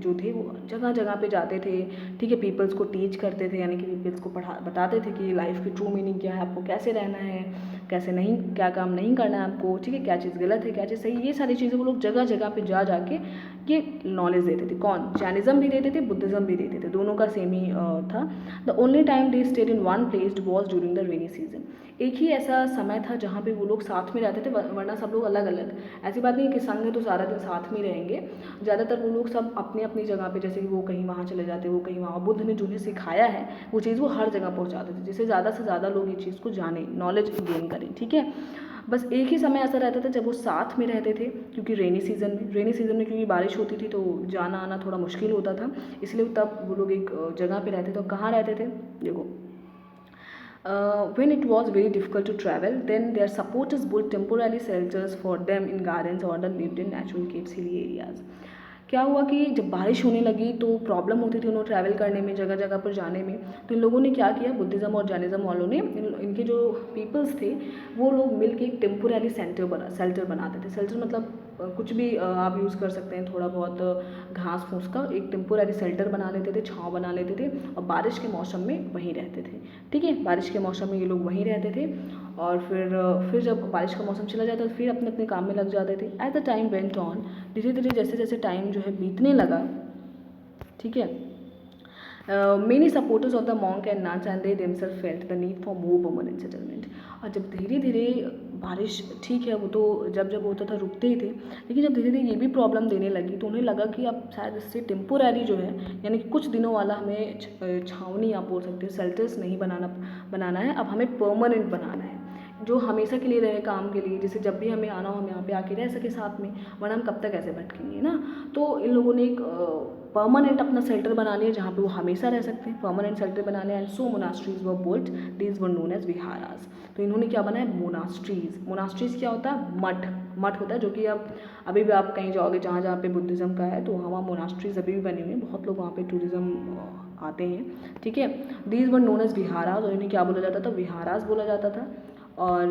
जो थे वो जगह जगह पे जाते थे। ठीक है, पीपल्स को टीच करते थे, यानी कि पीपल्स को बताते थे कि लाइफ की ट्रू मीनिंग क्या है, आपको कैसे रहना है, कैसे नहीं, क्या काम नहीं करना है आपको, ठीक है, क्या चीज़ गलत है, क्या चीज़ सही, ये सारी चीज़ें वो लोग जगह जगह पे जा के ये नॉलेज देते थे। कौन? जैनिज़्म भी देते थे, बुद्धिज़्म भी देते थे, दोनों का सेम ही था। The only time they stayed in one place was during the rainy season. एक ही ऐसा समय था जहाँ पे वो लोग साथ में रहते थे, वरना सब लोग अलग अलग। ऐसी बात नहीं है कि संघ है तो सारा दिन साथ में ही रहेंगे, ज़्यादातर वो लोग सब अपनी अपनी जगह पे, जैसे कि वो कहीं वहाँ चले जाते, वो कहीं वहाँ। बुद्ध ने जिन्हें सिखाया है वो चीज़ वो हर जगह पहुँचाते थे, जिससे ज़्यादा से ज़्यादा लोग ये चीज़ को जाने, नॉलेज गेन करें, ठीक है। बस एक ही समय ऐसा रहता था जब वो साथ में रहते थे, क्योंकि रेनी सीज़न में क्योंकि बारिश होती थी तो जाना आना थोड़ा मुश्किल होता था, इसलिए तब वो लोग एक जगह पे रहते थे। तो कहाँ रहते थे, देखो, when it was very difficult to travel, then their supporters built temporary shelters for them in gardens or the lived in natural caves, hilly areas. क्या हुआ कि जब बारिश होने लगी तो प्रॉब्लम होती थी उन्हें ट्रैवल करने में, जगह जगह पर जाने में। तो इन लोगों ने क्या किया, बुद्धिज़्म और जैनिज़्म वालों ने, इनके जो पीपल्स थे वो लोग मिलके एक टेम्पोररी शेल्टर बनाते थे। शेल्टर मतलब कुछ भी आप यूज़ कर सकते हैं, थोड़ा बहुत घास फूस का एक टेम्पोररी शेल्टर बना लेते थे, छाँव बना लेते थे, और बारिश के मौसम में वहीं रहते थे, ठीक है। बारिश के मौसम में ये लोग वहीं रहते थे, और फिर जब बारिश का मौसम चला जाता तो फिर अपने अपने काम में लग जाते थे। As the time went on, धीरे धीरे जैसे जैसे टाइम जो है बीतने लगा, ठीक है, many supporters of the monk and nuns and they themselves felt the need for more permanent settlement. और जब धीरे धीरे बारिश, ठीक है, वो तो जब जब होता था रुकते ही थे, लेकिन जब धीरे धीरे ये भी प्रॉब्लम देने लगी तो उन्हें लगा कि अब शायद इससे टेम्पोररी जो है, यानी कि कुछ दिनों वाला हमें छावनी आप बोल सकते हो, शेल्टर्स नहीं बनाना है, अब हमें परमानेंट बनाना है, जो हमेशा के लिए रहे, काम के लिए, जैसे जब भी हमें आना हो हम यहाँ पे आके रह सके साथ में, वरना हम कब तक ऐसे भटकेंगे ना। तो इन लोगों ने एक परमानेंट अपना शेल्टर बना लिया जहाँ पे वो हमेशा रह सकते हैं, परमानेंट शेल्टर बना लिया। And so monasteries were built, these were known as viharas. तो इन्होंने क्या बनाया, मोनास्ट्रीज क्या होता है, मठ होता है, जो कि अब अभी भी आप कहीं जाओगे जहाँ जहाँ पे बुद्धिज़्म का है तो वहाँ मोनास्ट्रीज अभी भी बनी हुई हैं, बहुत लोग वहाँ पे टूरिज़्म आते हैं, ठीक है। दीज वर नोन एज विहारास, और इन्हें क्या बोला जाता था, विहारास बोला जाता था। और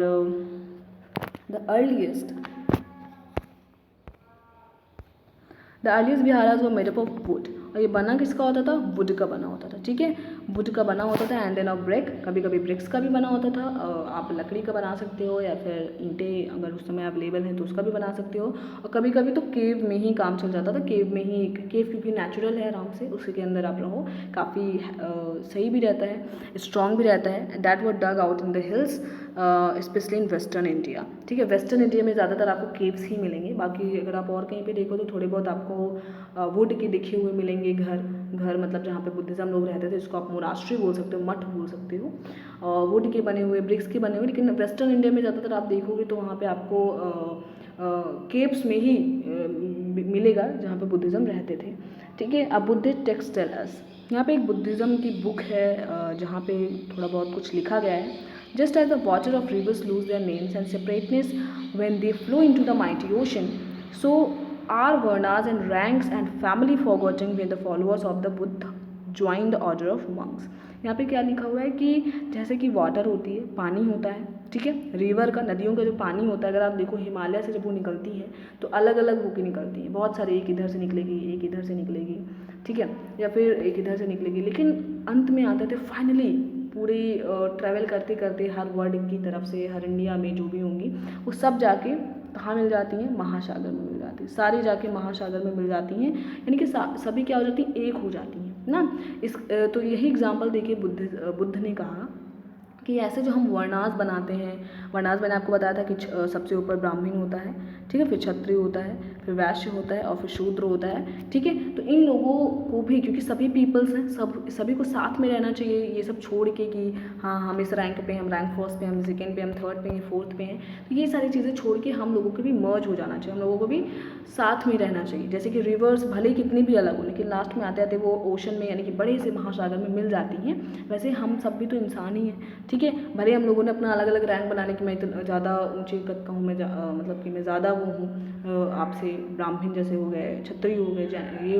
the earliest विहारास were made up of would, और ये बना किसका होता था, वुड का बना होता था, ठीक है, वुड का बना होता था। एंड देन ऑफ ब्रिक, कभी कभी ब्रिक्स का भी बना होता था, आप लकड़ी का बना सकते हो, या फिर ईंटें अगर उस समय अवेलेबल हैं तो उसका भी बना सकते हो। और कभी कभी तो केव में ही काम चल जाता था, केव में ही, केव क्योंकि नेचुरल है, आराम से उसी के अंदर आप रहो, काफ़ी सही भी रहता है, स्ट्रॉन्ग भी रहता है। That were dug out in the hills especially in western India, ठीक है। वेस्टर्न इंडिया में ज़्यादातर आपको केव्स ही मिलेंगे, बाकी अगर आप और कहीं पे देखो तो थोड़े बहुत आपको वुड के दिखे हुए मिलेंगे घर मतलब जहाँ पे बुद्धिज़्म लोग रहते थे, जिसको आप मोनास्ट्री बोल सकते हो, मठ बोल सकते हो, वुड के बने हुए, ब्रिक्स के बने हुए। लेकिन वेस्टर्न इंडिया में ज़्यादातर आप देखोगे तो वहाँ पे आपको केव्स में ही मिलेगा जहाँ पे बुद्धिज़्म रहते थे, ठीक है। अब बुद्धिस्ट टेक्स्ट टेल अस, यहाँ पे एक बुद्धिज़्म की बुक है जहाँ पे थोड़ा बहुत कुछ लिखा गया है। Just as the water of rivers lose their names and separateness when they flow into the mighty ocean, so are varnas and ranks and family forgotten with the followers of the Buddha join the order of monks. यहाँ पे क्या लिखा हुआ है कि जैसे कि water होती है, पानी होता है, ठीक है, रिवर का, नदियों का जो पानी होता है, अगर आप देखो हिमालय से जब वो निकलती है तो अलग अलग होकर निकलती है, बहुत सारे, एक इधर से निकलेगी, एक इधर से निकलेगी, ठीक है, या फिर एक इधर से निकलेगी, लेकिन अंत में आते थे फाइनली पूरी ट्रैवल करते करते हर वर्ल्ड की तरफ से, हर इंडिया में जो भी होंगी वो सब जाके कहाँ मिल जाती हैं, महासागर में मिल जाती हैं, सारी जाके महासागर में मिल जाती हैं, यानी कि सभी क्या हो जाती हैं, एक हो जाती हैं ना। तो यही एग्जाम्पल देखिए बुद्ध ने कहा कि ऐसे जो हम वर्णास बनाते हैं, वर्णास मैंने आपको बताया था कि सबसे ऊपर ब्राह्मण होता है, ठीक है, फिर क्षत्रिय होता है, फिर वैश्य होता है, और फिर शूद्र होता है, ठीक है। तो इन लोगों को भी, क्योंकि सभी पीपल्स हैं, सभी को साथ में रहना चाहिए, ये सब छोड़ के कि हाँ हम इस रैंक पे, हम रैंक फर्स्ट पे, हम सेकेंड पे, हम थर्ड पे हैं, फोर्थ पे हैं, तो ये सारी चीज़ें छोड़ के हम लोगों को भी मर्ज हो जाना चाहिए, हम लोगों को भी साथ में रहना चाहिए। जैसे कि रिवर्स भले ही कितनी भी अलग हो, लेकिन लास्ट में आते आते वो ओशन में, यानी कि बड़े से महासागर में मिल जाती हैं। वैसे हम सब भी तो इंसान ही हैं, ठीक है, भले हम लोगों ने अपना अलग अलग रैंक बना लिया कि मैं इतना ज़्यादा ऊंचे कद का हूँ, मैं मतलब कि मैं ज़्यादा वो हूँ आपसे, ब्राह्मण जैसे हो गए, क्षत्रिय हो गए, ये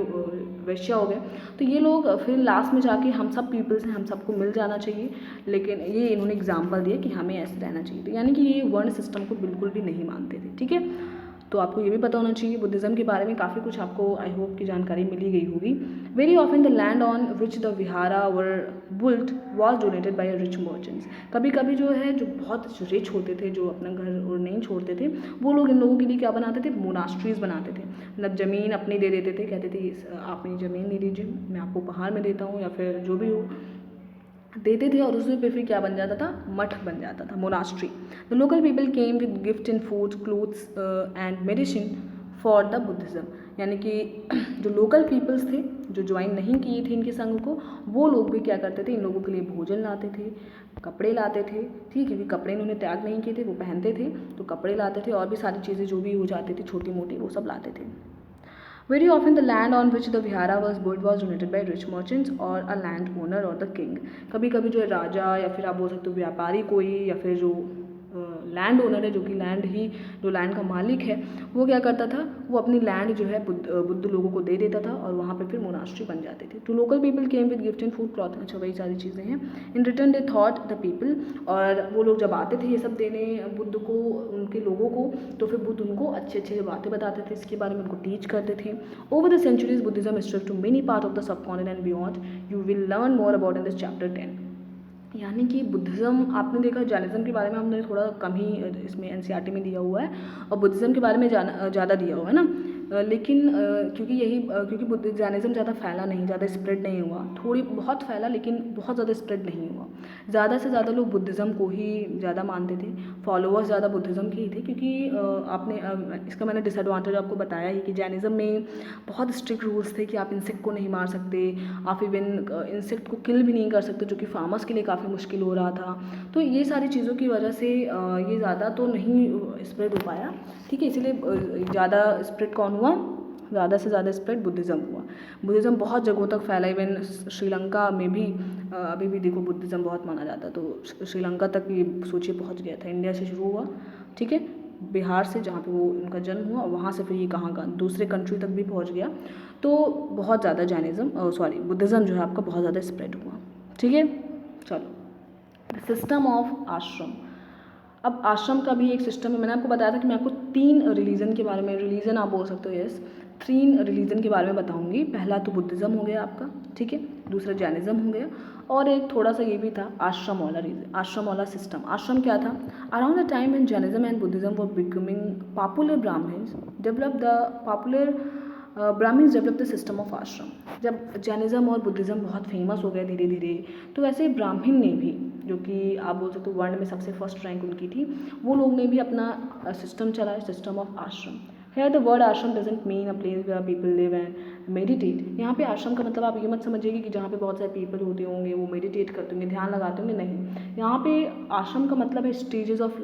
वैश्य हो गए, तो ये लोग फिर लास्ट में जाके हम सब पीपल्स हैं, हम सबको मिल जाना चाहिए। लेकिन ये इन्होंने एग्जाम्पल दिया कि हमें ऐसे रहना चाहिए, तो यानी कि ये वर्ण सिस्टम को बिल्कुल भी नहीं मानते थे, ठीक है। तो आपको ये भी पता होना चाहिए बुद्धिज़्म के बारे में काफ़ी कुछ आपको आई होप की जानकारी मिली गई होगी। Very often the land on which the vihara were built was donated by rich merchants. कभी कभी जो है, जो बहुत रिच होते थे, जो अपना घर और नहीं छोड़ते थे, वो लोग इन लोगों के लिए क्या बनाते थे, मोनास्ट्रीज बनाते थे, मतलब ज़मीन अपनी दे देते थे, कहते थे आप मेरी ज़मीन ले लीजिए, मैं आपको उपहार में देता हूँ, या फिर जो भी हो, देते थे और उसी पे फिर क्या बन जाता था, मठ बन जाता था, monastery. The local people came with gift in food clothes and medicine for the Buddhism. यानी कि जो लोकल पीपल्स थे, जो ज्वाइन नहीं किए थे इनके संघ को, वो लोग भी क्या करते थे, इन लोगों के लिए भोजन लाते थे, कपड़े लाते थे, ठीक है, क्योंकि कपड़े इन्होंने त्याग नहीं किए थे, वो पहनते थे, तो कपड़े लाते थे और भी सारी चीज़ें जो भी हो जाती थी छोटी मोटी वो सब लाते थे। Very often the land on which the vihara was built was donated by rich merchants or a land owner or the king। कभी कभी जो है राजा या फिर आप बोल सकते हो व्यापारी कोई, या फिर जो लैंड ओनर है, जो कि लैंड ही, जो लैंड का मालिक है, वो क्या करता था, वो अपनी लैंड जो है बुद्ध लोगों को दे देता था और वहाँ पे फिर मोनास्ट्री बन जाते थे। To local people came with gift and food cloth. अच्छा, वही सारी चीज़ें हैं। In return they taught the people, और वो लोग जब आते थे ये सब देने बुद्ध को, उनके लोगों को, तो फिर बुद्ध उनको अच्छे अच्छे बातें बताते थे, इसके बारे में उनको टीच करते थे। Over the centuries Buddhism spread to many part of the subcontinent and beyond. You will learn more about in this chapter 10। यानी कि बुद्धिज़्म आपने देखा, जैनिज़्म के बारे में हमने थोड़ा कम ही इसमें एनसीईआरटी में दिया हुआ है, और बुद्धिज़्म के बारे में ज़्यादा दिया हुआ है ना। लेकिन क्योंकि बुद्ध जैनिज़्म ज़्यादा फैला नहीं, ज़्यादा स्प्रेड नहीं हुआ, थोड़ी बहुत फैला लेकिन बहुत ज़्यादा स्प्रेड नहीं हुआ। ज़्यादा से ज़्यादा लोग बुद्धिज़्म को ही ज़्यादा मानते थे, फॉलोअर्स ज़्यादा बुद्धिज़्म के ही थे, क्योंकि इसका मैंने डिसएडवांटेज आपको बताया ही कि जैनिज़्म में बहुत स्ट्रिक्ट रूल्स थे कि आप इंसेक्ट को नहीं मार सकते, आप इवन इंसेक्ट को किल भी नहीं कर सकते, जो कि फार्मर्स के लिए काफ़ी मुश्किल हो रहा था। तो ये सारी चीज़ों की वजह से ये ज़्यादा तो नहीं स्प्रेड हो पाया, ठीक है। इसीलिए ज़्यादा स्प्रेड कौन हुआ, ज़्यादा से ज़्यादा स्प्रेड बुद्धिज़्म हुआ। बुद्धिज़्म बहुत जगहों तक फैला, इवन श्रीलंका में भी अभी भी देखो बुद्धिज़्म बहुत माना जाता है, तो श्रीलंका तक ये सोचिए पहुंच गया था। इंडिया से शुरू हुआ, ठीक है, बिहार से जहाँ पे वो उनका जन्म हुआ, वहाँ से फिर ये कहाँ दूसरे कंट्री तक भी पहुँच गया। तो बहुत ज़्यादा बुद्धिज़्म जो है आपका बहुत ज़्यादा स्प्रेड हुआ, ठीक है। चलो, सिस्टम ऑफ आश्रम। अब आश्रम का भी एक सिस्टम है। मैंने आपको बताया था कि मैं आपको 3 रिलीजन के बारे में, रिलीजन आप बोल सकते हो, यस, 3 रिलीजन के बारे में बताऊंगी। पहला तो बुद्धिज़्म हो गया आपका, ठीक है, दूसरा जैनिज़्म हो गया, और एक थोड़ा सा ये भी था आश्रम वाला सिस्टम। आश्रम क्या था? Around the time when Jainism and Buddhism were becoming popular, Brahmins develop the system of ashram. जब जैनिज़्म और बुद्धिज़्म बहुत फेमस हो गए धीरे धीरे, तो वैसे ब्राह्मण ने भी, जो कि आप बोल सकते हो वर्ल्ड में सबसे फर्स्ट रैंक उनकी थी, वो लोग ने भी अपना सिस्टम चलाया, system of ashram. Here the word ashram doesn't mean a place where people live and meditate. यहाँ पे आश्रम का मतलब आप ये मत समझिएगा कि जहाँ पे बहुत सारे पीपल होते होंगे, वो मेडिटेट करते होंगे, ध्यान लगाते होंगे, नहीं। यहाँ पे आश्रम का मतलब है स्टेजेस ऑफ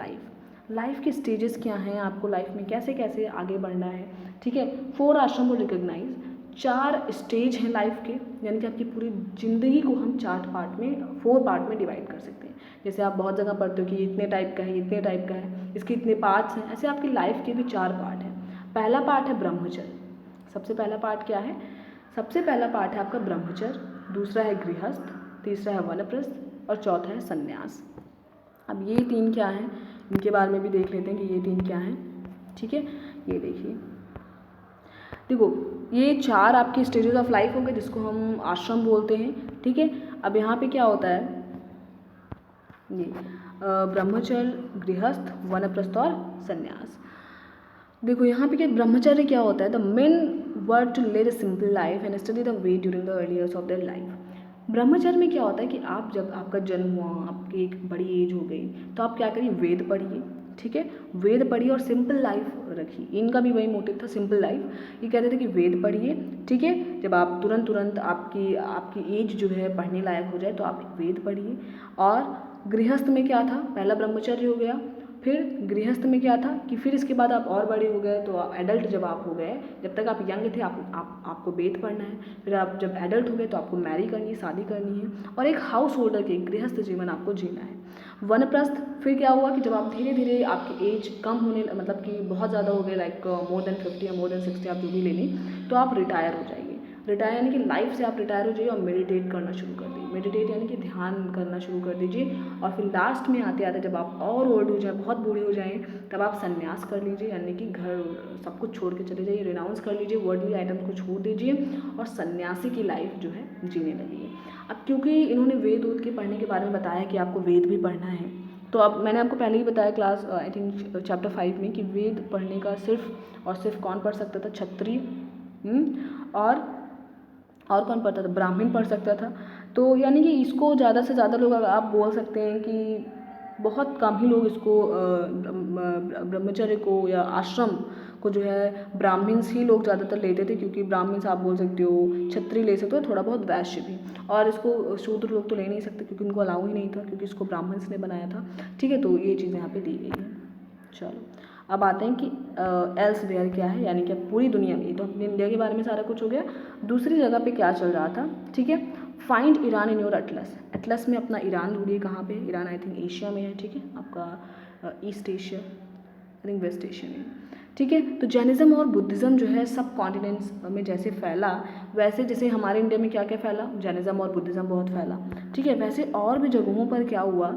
लाइफ के स्टेजेस क्या हैं, आपको लाइफ में कैसे कैसे आगे बढ़ना है, ठीक है। 4 आश्रम को रिकॉग्नाइज, 4 स्टेज हैं लाइफ के, यानी कि आपकी पूरी ज़िंदगी को हम 4 पार्ट में डिवाइड कर सकते हैं। जैसे आप बहुत जगह पढ़ते हो कि इतने टाइप का है, इतने टाइप का है, इसके इतने पार्ट्स हैं, ऐसे आपकी लाइफ के भी 4 पार्ट हैं। पहला पार्ट है ब्रह्मचर्य। सबसे पहला पार्ट क्या है? सबसे पहला पार्ट है आपका ब्रह्मचर्य, दूसरा है गृहस्थ, तीसरा है वानप्रस्थ, और चौथा है संन्यास। अब ये 3 क्या हैं, इनके बारे में भी देख लेते हैं कि ये 3 क्या हैं, ठीक है। ये देखो, ये 4 आपके स्टेजेस ऑफ लाइफ हो गए, जिसको हम आश्रम बोलते हैं, ठीक है। अब यहाँ पे क्या होता है, ये ब्रह्मचर्य, गृहस्थ, वानप्रस्थ और संन्यास। देखो यहाँ पे क्या, ब्रह्मचर्य क्या होता है? The men were to lead a simple life and study the way during the early years of their life. Brahmacharya में क्या होता है कि आप जब आपका जन्म हुआ, आपकी एक बड़ी एज हो गई, तो आप क्या करिए, वेद पढ़िए, ठीक है, वेद पढ़िए और सिंपल लाइफ रखिए। इनका भी वही मोटिव था, सिंपल लाइफ। ये कहते थे कि वेद पढ़िए, ठीक है, जब आप तुरंत आपकी एज जो है पढ़ने लायक हो जाए तो आप वेद पढ़िए। और गृहस्थ में क्या था? पहला ब्रह्मचर्य हो गया, फिर गृहस्थ में क्या था कि फिर इसके बाद आप और बड़े हो गए, तो एडल्ट जब आप हो गए, जब तक आप यंग थे आपको वेद पढ़ना है, फिर आप जब एडल्ट हो गए तो आपको मैरी करनी है, शादी करनी है, और एक हाउस होल्डर के गृहस्थ जीवन आपको जीना है। वनप्रस्थ फिर क्या हुआ कि जब आप धीरे धीरे आपकी एज कम होने, मतलब कि बहुत ज़्यादा हो गए, लाइक मोर देन 50 या मोर देन 60 आप जो भी ले लें, तो आप रिटायर हो जाइए। रिटायर यानी कि लाइफ से आप रिटायर हो जाइए और मेडिटेट करना शुरू कर दीजिए। मेडिटेट यानी कि ध्यान करना शुरू कर दीजिए। और फिर लास्ट में आते आते जब आप और ओल्ड हो जाए, बहुत बूढ़े हो जाएं, तब आप संन्यास कर लीजिए, यानी कि घर सब कुछ छोड़ के चले जाइए, रिनाउंस कर लीजिए, वर्ल्डली आइटम को छोड़ दीजिए और सन्यासी की लाइफ जो है जीने लगिए। अब क्योंकि इन्होंने वेद के पढ़ने के बारे में बताया कि आपको वेद भी पढ़ना है, तो अब मैंने आपको पहले ही बताया क्लास आई थिंक चैप्टर 5 में कि वेद पढ़ने का सिर्फ और सिर्फ कौन पढ़ सकता था? क्षत्रिय और और कौन पढ़ता था, ब्राह्मण पढ़ सकता था। तो यानी कि इसको ज़्यादा से ज़्यादा लोग, आप बोल सकते हैं कि बहुत कम ही लोग इसको ब्रह्मचर्य को या आश्रम को जो है ब्राह्मण्स ही लोग ज़्यादातर लेते थे, क्योंकि ब्राह्मण्स आप बोल सकते हो, क्षत्रिय ले सकते हो, थोड़ा बहुत वैश्य भी, और इसको शूद्र लोग तो ले नहीं सकते क्योंकि उनको अलाउ ही नहीं था, क्योंकि इसको ब्राह्मण्स ने बनाया था। ठीक है, तो ये चीज़ें यहाँ पे दी गई हैं। चलो अब आते हैं कि एल्स वेयर क्या है, यानी कि पूरी दुनिया में। तो अपने इंडिया के बारे में सारा कुछ हो गया, दूसरी जगह पे क्या चल रहा था। ठीक है, find Iran in your Atlas. Atlas में अपना ईरान ढूंढिए, कहाँ पे ईरान, आई थिंक एशिया में है। ठीक है, आपका East Asia, I think West Asia में। ठीक है, तो जैनिज़्म और बुद्धिज़्म जो है सब कॉन्टिनेंट्स में जैसे फैला, वैसे जैसे हमारे इंडिया में क्या क्या फैला, जैनिज़्म और बुद्धिज़्म बहुत फैला। ठीक है, वैसे और भी जगहों पर क्या हुआ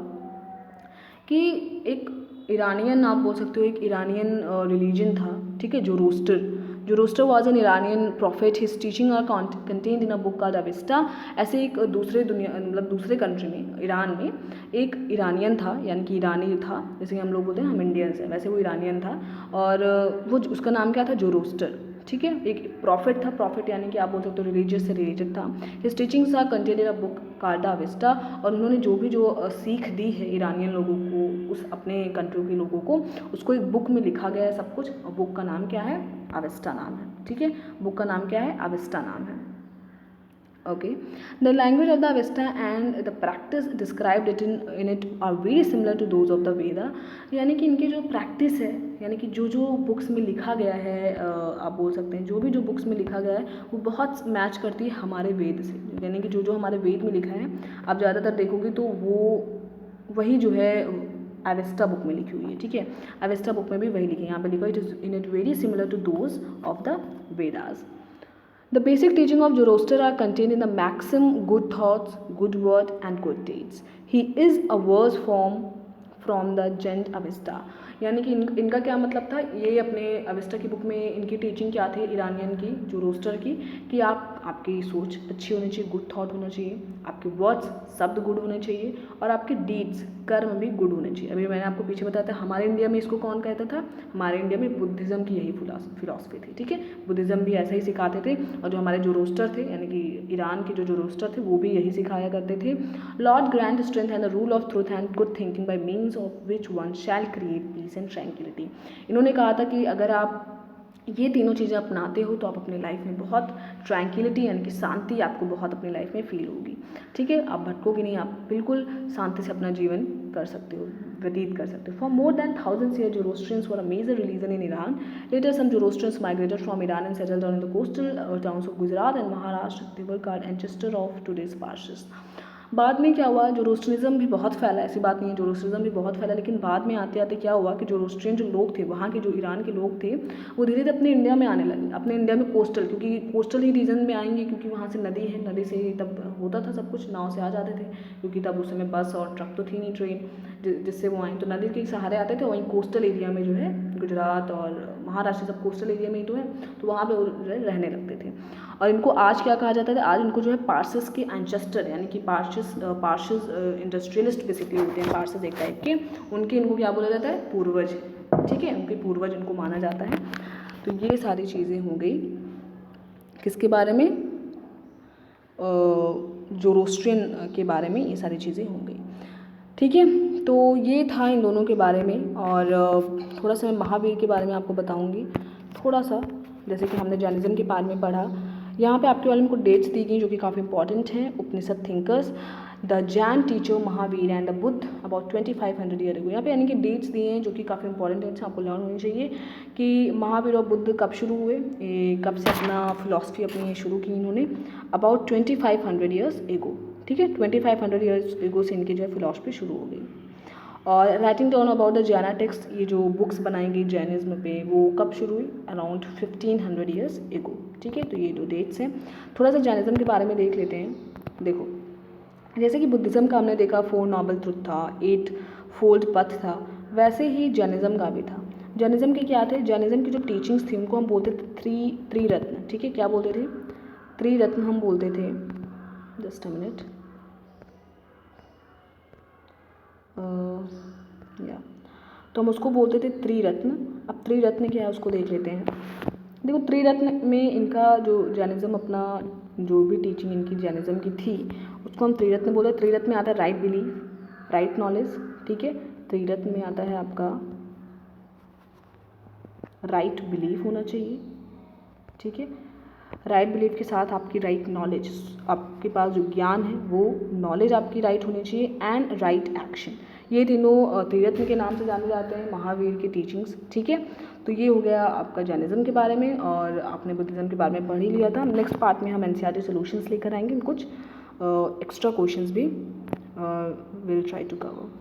कि एक ईरानियन, आप बोल सकते हो एक ईरानियन रिलीजन था। ठीक है, Zoroaster was an Iranian prophet, his teaching are contained in a book called Avesta. ऐसे एक दूसरे दुनिया, मतलब दूसरे कंट्री में, ईरान में एक ईरानियन था, यानी कि ईरानी था, जैसे कि हम लोग बोलते हैं हम इंडियंस हैं, वैसे वो ईरानियन था, और वो उसका नाम क्या था, जोरोस्टर। ठीक है, एक प्रॉफिट था, प्रॉफिट यानी कि आप बोल सकते हो रिलीजियस से रिलेटेड था। His teachings are contained in a book called Avesta, और उन्होंने जो भी सीख दी है ईरानियन लोगों को, उस अपने कंट्री के लोगों को, उसको एक बुक में लिखा गया है सब कुछ, और बुक का नाम क्या है, अवेस्टा नाम है। ठीक है, बुक का नाम क्या है, अवेस्टा नाम है। Okay, the language of the Avesta and the practice described in it are very similar to those of the Veda. यानी कि इनकी जो प्रैक्टिस है, यानी कि जो जो बुक्स में लिखा गया है, आप बोल सकते हैं जो भी जो बुक्स में लिखा गया है वो बहुत मैच करती है हमारे वेद से। यानी कि जो जो हमारे वेद में लिखा है, आप ज़्यादातर देखोगे तो वो वही जो है अवेस्टा बुक में लिखी हुई है। ठीक है, अवेस्टा बुक में भी वही लिखी है, यहाँ पे लिखा है it is in it very similar to those of the Vedas. The basic teaching of Zoroaster are contained in the maxim good thoughts, good word and good deeds. He is a verse form from the Gent Avesta. यानी कि इनका क्या मतलब था, ये अपने Avesta की book में इनकी टीचिंग क्या थी ईरानियन की, जोरोस्टर की, कि आपकी सोच अच्छी होनी चाहिए, गुड थॉट होना चाहिए, आपके वर्ड्स शब्द गुड होने चाहिए, और आपके डीड्स कर्म भी गुड होने चाहिए। अभी मैंने आपको पीछे बताया था हमारे इंडिया में इसको कौन कहता था, हमारे इंडिया में बुद्धिज़्म की यही फिलॉसफी थी। ठीक है, बुद्धिज़्म भी ऐसा ही सिखाते थे, और जो हमारे जोरोस्टर थे, यानी कि ईरान के जो जोरोस्टर थे, वो भी यही सिखाया करते थे। Lord grant strength and the rule of truth and good thinking by means of which one shall create peace and tranquillity. इन्होंने कहा था कि अगर आप ये तीनों चीज़ें अपनाते हो तो आप अपनी लाइफ में बहुत ट्रैंक्विलिटी, यानी कि शांति आपको बहुत अपनी लाइफ में फील होगी। ठीक है, आप भटकोगे नहीं, आप बिल्कुल शांति से अपना जीवन कर सकते हो, व्यतीत कर सकते हो। For more than 1000 years Zoroastrians were a major religion in Iran. Later some Zoroastrians migrated from Iran and settled down in the coastal towns of Gujarat and Maharashtra. They were called ancestor of today's Parsis. बाद में क्या हुआ, जोरोस्ट्रिज्म भी बहुत फैला, ऐसी बात नहीं है, जोरोस्ट्रिज्म भी बहुत फैला, लेकिन बाद में आते आते क्या हुआ कि जोरोस्ट्रियन जो लोग थे, वहाँ के जो ईरान के लोग थे, वो धीरे धीरे अपने इंडिया में आने लगे, अपने इंडिया में कोस्टल, क्योंकि कोस्टल ही रीजन में आएंगे, क्योंकि वहाँ से नदी है, नदी से ही तब होता था सब कुछ, नाव से आ जाते थे, क्योंकि तब उस समय बस और ट्रक तो थी नहीं, ट्रेन जिससे वो आए, तो नदी के सहारे आते थे। वहीं कोस्टल एरिया में जो है गुजरात और महाराष्ट्र सब कोस्टल एरिया में ही तो है, तो वहाँ पे वो रहने लगते थे। और इनको आज क्या कहा जाता है, आज इनको जो है पार्सिस के एंचेस्टर, यानी कि पार्सिस इंडस्ट्रियलिस्ट बेसिकली होते हैं, पार्सिस एक टाइप के, उनके इनको क्या बोला जाता है, पूर्वज। ठीक है, उनके पूर्वज इनको माना जाता है। तो ये सारी चीज़ें हो गई किसके बारे में, जोरोस्ट्रियन के बारे में, ये सारी चीज़ें हो गई। ठीक है, तो ये था इन दोनों के बारे में। और थोड़ा सा मैं महावीर के बारे में आपको बताऊंगी, थोड़ा सा, जैसे कि हमने जैनिज्म के बारे में पढ़ा। यहाँ पे आपके वाले में कुछ डेट्स दी गई जो कि काफ़ी इंपॉर्टेंट हैं। Upanishad thinkers, the Jain teacher Mahavir and the Buddha about 2500 year ago. यहाँ पे यानी कि डेट्स दिए हैं जो कि काफ़ी इंपॉर्टेंट डेट्स आपको लर्न होनी चाहिए कि महावीर और बुद्ध कब शुरू हुए, कब से अपना फिलॉसफी अपनी शुरू की इन्होंने, अबाउट 2500 ईयर्स एगो। ठीक है, 2500 ईयर्स एगो से इनकी जो है फिलॉसफी शुरू हो गई। और राइटिंग डाउन अबाउट द जैना टेक्स्ट, ये जो बुक्स बनाई गई जैनिज्म पे, वो कब शुरू हुई, अराउंड 1500 ईयर्स एगो। ठीक है, तो ये दो डेट्स हैं। थोड़ा सा जैनिज्म के बारे में देख लेते हैं। देखो, जैसे कि बुद्धिज़्म का हमने देखा 4 नॉबल ट्रुथ था, 8 फोल्ड पथ था, वैसे ही जैनिज्म का भी था। जैनिज्म के क्या थे, जैनिज्म की जो टीचिंग्स थी उनको हम बोलते थे त्रिरत्न। ठीक है, क्या बोलते थे, त्रिरत्न हम बोलते थे। जस्ट अ मिनट, तो हम उसको बोलते थे त्रिरत्न। अब त्रिरत्न क्या है उसको देख लेते हैं। देखो, त्रिरत्न में इनका जो जैनिज्म अपना जो भी टीचिंग इनकी जैनिज़्म की थी उसको हम त्रिरत्न बोले। त्रिरत्न में आता है राइट बिलीफ, राइट नॉलेज, ठीक है। त्रिरत्न में आता है आपका राइट बिलीफ होना चाहिए, ठीक है। राइट बिलीफ के साथ आपकी राइट नॉलेज, आपके पास जो ज्ञान है वो नॉलेज आपकी राइट होनी चाहिए, एंड राइट एक्शन। ये तीनों त्रिरत्न के नाम से जाने जाते हैं महावीर की टीचिंग्स, ठीक है। तो ये हो गया आपका जैनिज़्म के बारे में, और आपने बुद्धिज़्म के बारे में पढ़ ही लिया था। नेक्स्ट पार्ट में हम एनसीईआरटी सॉल्यूशंस लेकर आएंगे, कुछ एक्स्ट्रा क्वेश्चंस भी विल ट्राई टू कवर।